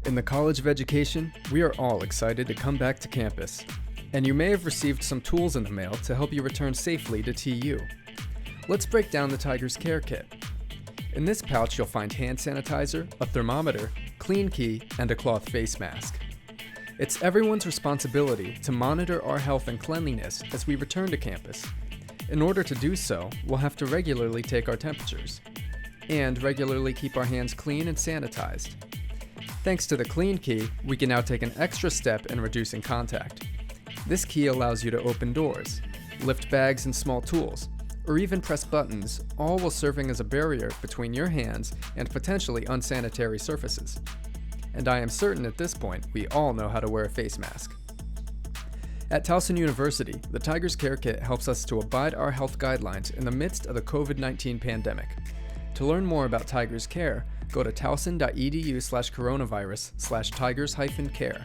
In the College of Education, we are all excited to come back to campus. And you may have received some tools in the mail to help you return safely to TU. Let's break down the Tigers Care Kit. In this pouch, you'll find hand sanitizer, a thermometer, clean key, and a cloth face mask. It's everyone's responsibility to monitor our health and cleanliness as we return to campus. In order to do so, we'll have to regularly take our temperatures and regularly keep our hands clean and sanitized. Thanks to the Clean Key, we can now take an extra step in reducing contact. This key allows you to open doors, lift bags and small tools, or even press buttons, all while serving as a barrier between your hands and potentially unsanitary surfaces. And I am certain at this point we all know how to wear a face mask. At Towson University, the Tigers Care Kit helps us to abide our health guidelines in the midst of the COVID-19 pandemic. To learn more about Tigers Care, go to towson.edu/coronavirus/tigers-care.